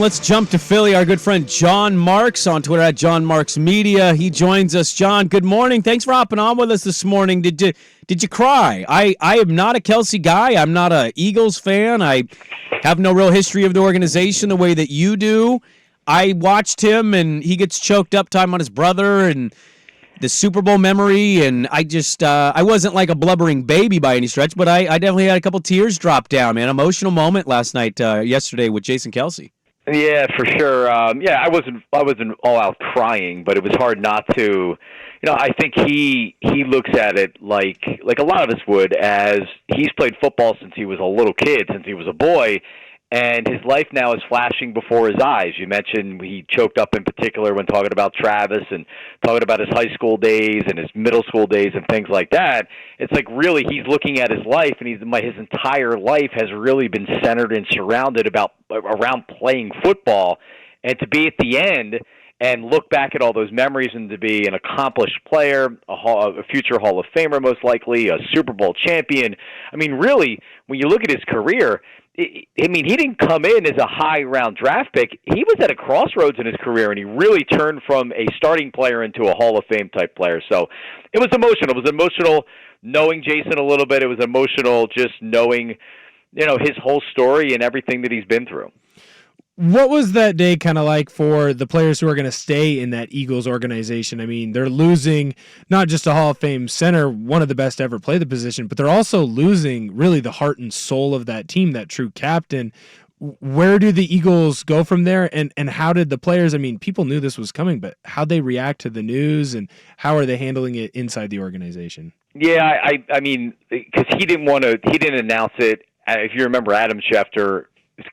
let's jump to Philly. Our good friend Jon Marks on Twitter at Jon Marks Media. He joins us. Jon, good morning. Thanks for hopping on with us this morning. Did you cry? I am not a Kelce guy. I'm not a Eagles fan. I have no real history of the organization the way that you do. I watched him, and he gets choked up time on his brother and the Super Bowl memory, and I just I wasn't like a blubbering baby by any stretch, but I definitely had a couple tears drop down, man. Emotional moment last night, yesterday with Jason Kelce. Yeah, for sure. I wasn't all out crying, but it was hard not to. I think he looks at it like a lot of us would, as he's played football since he was a little kid, since he was a boy, and his life now is flashing before his eyes. You mentioned he choked up in particular when talking about Travis and talking about his high school days and his middle school days and things like that. It's like really he's looking at his life, and his entire life has really been centered and surrounded around playing football. And to be at the end and look back at all those memories and to be an accomplished player, a future Hall of Famer most likely, a Super Bowl champion. I mean, really, when you look at his career, he didn't come in as a high-round draft pick. He was at a crossroads in his career, and he really turned from a starting player into a Hall of Fame-type player. So it was emotional. It was emotional knowing Jason a little bit. It was emotional just knowing, his whole story and everything that he's been through. What was that day kind of like for the players who are going to stay in that Eagles organization? I mean, they're losing not just a Hall of Fame center, one of the best to ever play the position, but they're also losing really the heart and soul of that team, that true captain. Where do the Eagles go from there? And how did the players, people knew this was coming, but how'd they react to the news, and how are they handling it inside the organization? Yeah, I mean, because he didn't announce it. If you remember, Adam Schefter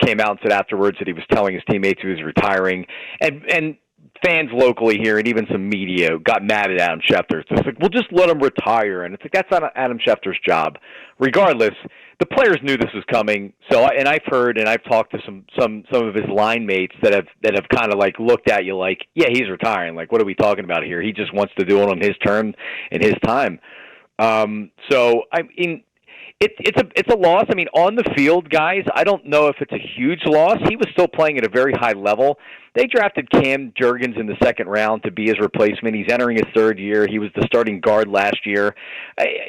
came out and said afterwards that he was telling his teammates he was retiring, and fans locally here and even some media got mad at Adam Schefter. So it's like, well, just let him retire, and it's like that's not Adam Schefter's job. Regardless, the players knew this was coming. So, and I've heard and I've talked to some of his line mates that have kind of like looked at you like, yeah, he's retiring. Like, what are we talking about here? He just wants to do it on his term and his time. So I mean. It's a loss. I mean, on the field, guys, I don't know if it's a huge loss. He was still playing at a very high level. They drafted Cam Jurgens in the second round to be his replacement. He's entering his third year. He was the starting guard last year.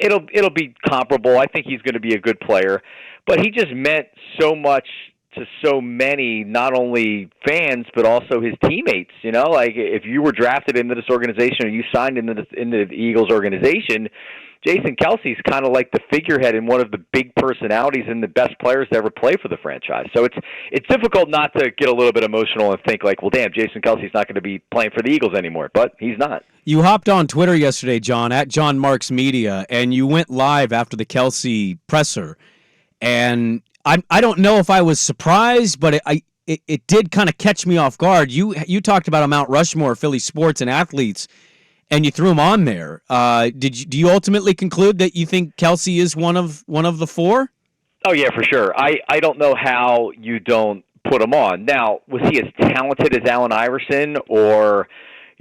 It'll be comparable. I think he's going to be a good player. But he just meant so much to so many, not only fans, but also his teammates. Like if you were drafted into this organization or you signed into the Eagles organization, Jason Kelce's kind of like the figurehead and one of the big personalities and the best players to ever play for the franchise. So it's difficult not to get a little bit emotional and think like, well, damn, Jason Kelce's not going to be playing for the Eagles anymore, but he's not. You hopped on Twitter yesterday, Jon, at Jon Marks Media, and you went live after the Kelce presser. And I don't know if I was surprised, but it did kind of catch me off guard. You talked about a Mount Rushmore of Philly sports and athletes, and you threw him on there. Do you ultimately conclude that you think Kelce is one of the four? Oh yeah, for sure. I don't know how you don't put him on. Now, was he as talented as Allen Iverson, or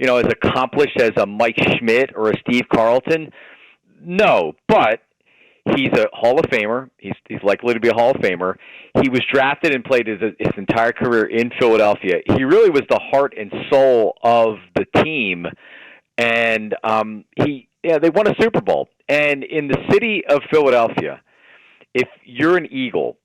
as accomplished as a Mike Schmidt or a Steve Carlton? No, but he's a Hall of Famer. He's likely to be a Hall of Famer. He was drafted and played his entire career in Philadelphia. He really was the heart and soul of the team. And they won a Super Bowl. And in the city of Philadelphia, if you're an Eagle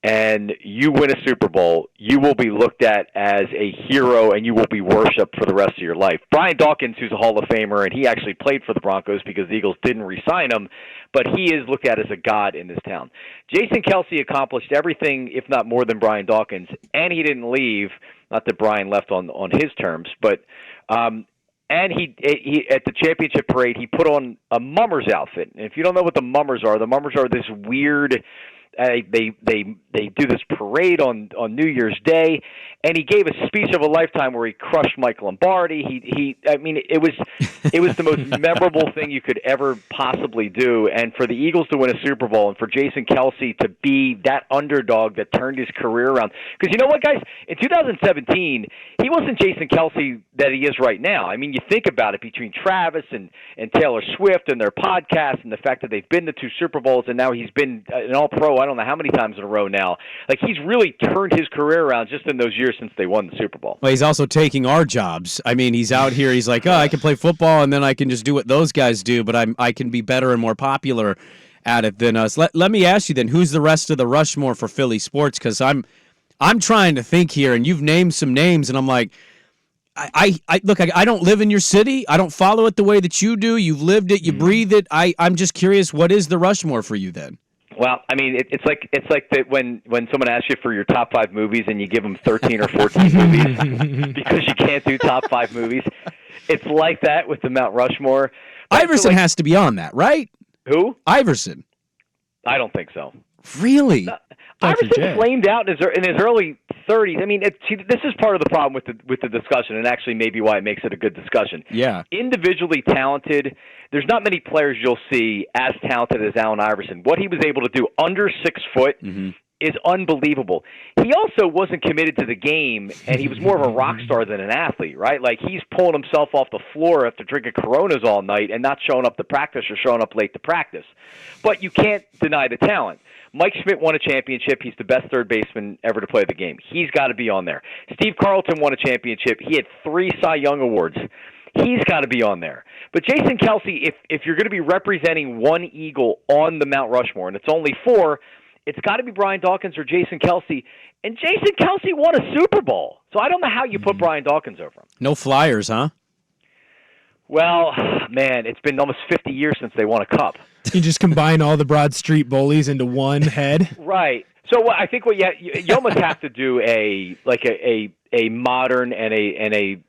and you win a Super Bowl, you will be looked at as a hero and you will be worshipped for the rest of your life. Brian Dawkins, who's a Hall of Famer, and he actually played for the Broncos because the Eagles didn't re-sign him, but he is looked at as a god in this town. Jason Kelce accomplished everything, if not more than Brian Dawkins, and he didn't leave, not that Brian left on his terms, but and he at the championship parade, he put on a Mummers outfit. And if you don't know what the Mummers are this weird. They do this parade on New Year's Day, and he gave a speech of a lifetime where he crushed Mike Lombardi. It was the most memorable thing you could ever possibly do. And for the Eagles to win a Super Bowl, and for Jason Kelce to be that underdog that turned his career around. Because you know what, guys? In 2017, he wasn't Jason Kelce that he is right now. I mean, you think about it, between Travis and Taylor Swift and their podcast and the fact that they've been to 2 Super Bowls and now he's been an All-Pro I don't know how many times in a row now. Like, he's really turned his career around just in those years since they won the Super Bowl. Well, he's also taking our jobs. I mean, he's out here. He's like, oh, I can play football and then I can just do what those guys do, but I can be better and more popular at it than us. Let me ask you then, who's the rest of the Rushmore for Philly sports? Because I'm trying to think here, and you've named some names, and I'm like, I look, I don't live in your city. I don't follow it the way that you do. You've lived it. You breathe it. I'm just curious, what is the Rushmore for you then? Well, I mean, it's like that when someone asks you for your top 5 movies and you give them 13 or 14 movies because you can't do top 5 movies. It's like that with the Mount Rushmore. Iverson has to be on that, right? Who? Iverson. I don't think so. Really? Iverson flamed out in his early 30s. I mean, this is part of the problem with the discussion, and actually maybe why it makes it a good discussion. Yeah. Individually talented, there's not many players you'll see as talented as Allen Iverson. What he was able to do under 6 foot is unbelievable. He also wasn't committed to the game, and he was more of a rock star than an athlete, right? Like, he's pulling himself off the floor after drinking Coronas all night and not showing up to practice or showing up late to practice. But you can't deny the talent. Mike Schmidt won a championship. He's the best third baseman ever to play the game. He's got to be on there. Steve Carlton won a championship. He had 3 Cy Young awards. He's got to be on there. But Jason Kelce, if you're going to be representing one Eagle on the Mount Rushmore, and it's only 4, it's got to be Brian Dawkins or Jason Kelce. And Jason Kelce won a Super Bowl. So I don't know how you put Brian Dawkins over him. No Flyers, huh? Well, man, it's been almost 50 years since they won a cup. You just combine all the Broad Street bullies into one head. Right. So I think what you almost have to do a modern and a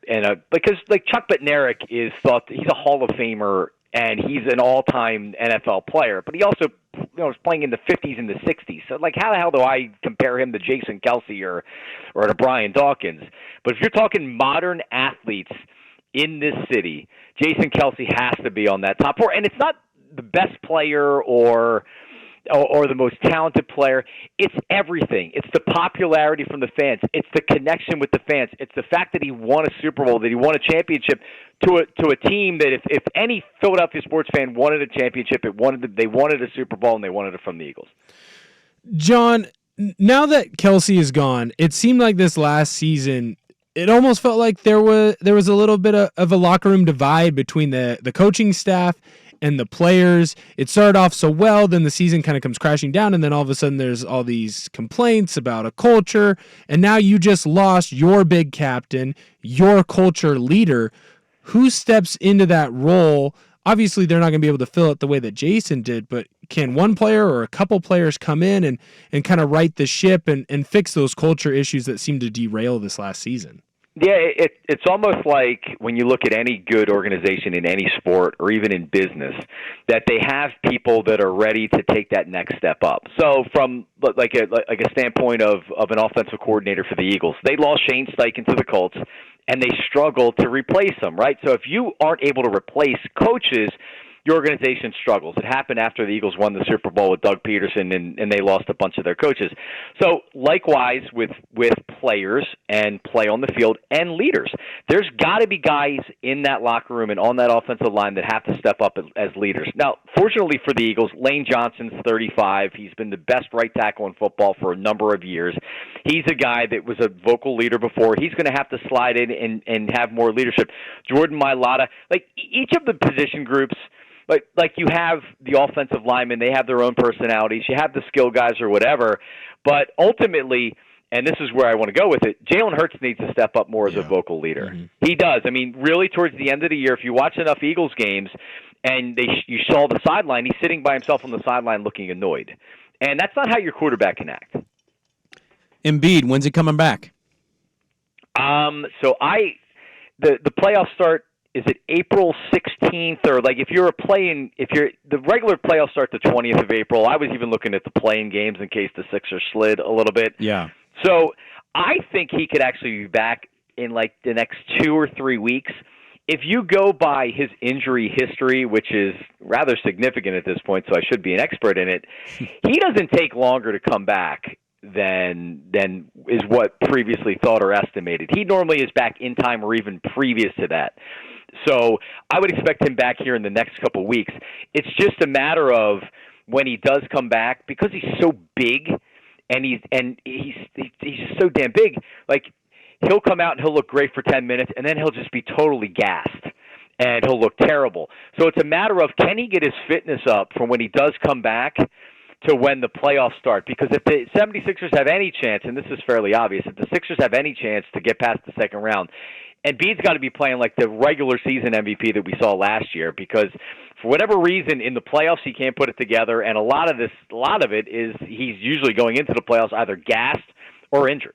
because like Chuck Bednarik is thought he's a Hall of Famer and he's an all-time NFL player, but he also was playing in the 50s and the 60s. So like, how the hell do I compare him to Jason Kelce or to Brian Dawkins? But if you're talking modern athletes in this city, Jason Kelce has to be on that top 4, and it's not the best player or the most talented player. It's everything. It's the popularity from the fans. It's the connection with the fans. It's the fact that he won a Super Bowl, that he won a championship to a team that if any Philadelphia sports fan wanted a championship, they wanted a Super Bowl, and they wanted it from the Eagles. John, now that Kelce is gone, it seemed like this last season, it almost felt like there was a little bit of a locker room divide between the coaching staff and the players. It started off so well, then the season kind of comes crashing down, and then all of a sudden there's all these complaints about a culture, and now you just lost your big captain, your culture leader. Who steps into that role? Obviously, they're not going to be able to fill it the way that Jason did, but can one player or a couple players come in and kind of right the ship and fix those culture issues that seem to derail this last season? Yeah, it's almost like when you look at any good organization in any sport or even in business, that they have people that are ready to take that next step up. So from like a standpoint of an offensive coordinator for the Eagles, they lost Shane Steichen to the Colts, and they struggled to replace them, right? So if you aren't able to replace coaches, your organization struggles. It happened after the Eagles won the Super Bowl with Doug Peterson, and they lost a bunch of their coaches. So likewise with players and play on the field and leaders, there's got to be guys in that locker room and on that offensive line that have to step up as leaders. Now, fortunately for the Eagles, Lane Johnson's 35. He's been the best right tackle in football for a number of years. He's a guy that was a vocal leader before. He's going to have to slide in and have more leadership. Jordan Mailata, like each of the position groups, like you have the offensive linemen, they have their own personalities. You have the skill guys or whatever. But ultimately, and this is where I want to go with it, Jalen Hurts needs to step up more as a vocal leader. Mm-hmm. He does. I mean, really towards the end of the year, if you watch enough Eagles games and you saw the sideline, he's sitting by himself on the sideline looking annoyed. And that's not how your quarterback can act. Embiid, when's he coming back? The playoffs start. Is it April 16th or like if the regular playoffs start the 20th of April? I was even looking at the playing games in case the Sixers slid a little bit. Yeah. So I think he could actually be back in like the next 2 or 3 weeks. If you go by his injury history, which is rather significant at this point, so I should be an expert in it, he doesn't take longer to come back than is what previously thought or estimated. He normally is back in time or even previous to that. So I would expect him back here in the next couple of weeks. It's just a matter of when he does come back, because he's so big and he's just so damn big. Like, he'll come out and he'll look great for 10 minutes, and then he'll just be totally gassed and he'll look terrible. So it's a matter of, can he get his fitness up from when he does come back to when the playoffs start? Because if the 76ers have any chance, and this is fairly obvious, if the Sixers have any chance to get past the second round, Embiid's got to be playing like the regular season MVP that we saw last year, because for whatever reason in the playoffs he can't put it together, and a lot of it is he's usually going into the playoffs either gassed or injured.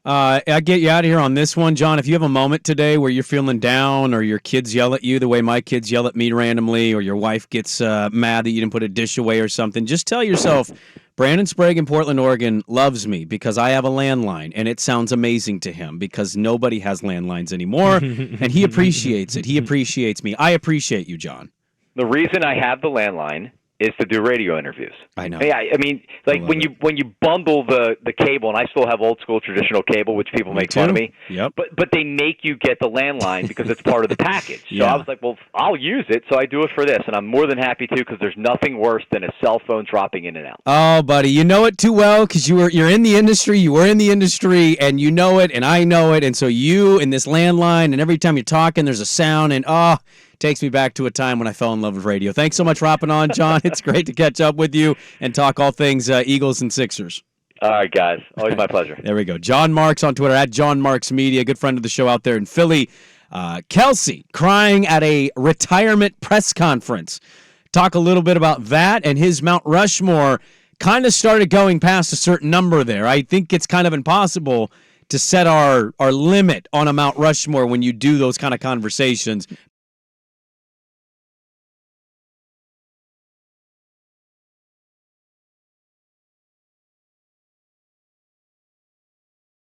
I'll get you out of here on this one, John. If you have a moment today where you're feeling down, or your kids yell at you the way my kids yell at me randomly, or your wife gets mad that you didn't put a dish away or something, just tell yourself, Brandon Sprague in Portland, Oregon loves me because I have a landline, and it sounds amazing to him because nobody has landlines anymore, and he appreciates it. He appreciates me. I appreciate you, John. The reason I have the landline is to do radio interviews. I know. Yeah, I mean, like when you bundle the cable, and I still have old school traditional cable, which people make fun of me. Yep. But they make you get the landline because it's part of the package. So I was like, well, I'll use it, so I do it for this, and I'm more than happy to, because there's nothing worse than a cell phone dropping in and out. Oh, buddy, you know it too well because you're in the industry. You were in the industry, and you know it, and I know it, and so you in this landline, and every time you're talking, there's a sound, and takes me back to a time when I fell in love with radio. Thanks so much for hopping on, John. It's great to catch up with you and talk all things Eagles and Sixers. All right, guys. Always my pleasure. There we go. Jon Marks on Twitter, at Jon Marks Media, good friend of the show out there in Philly. Kelce crying at a retirement press conference. Talk a little bit about that, and his Mount Rushmore kind of started going past a certain number there. I think it's kind of impossible to set our limit on a Mount Rushmore when you do those kind of conversations.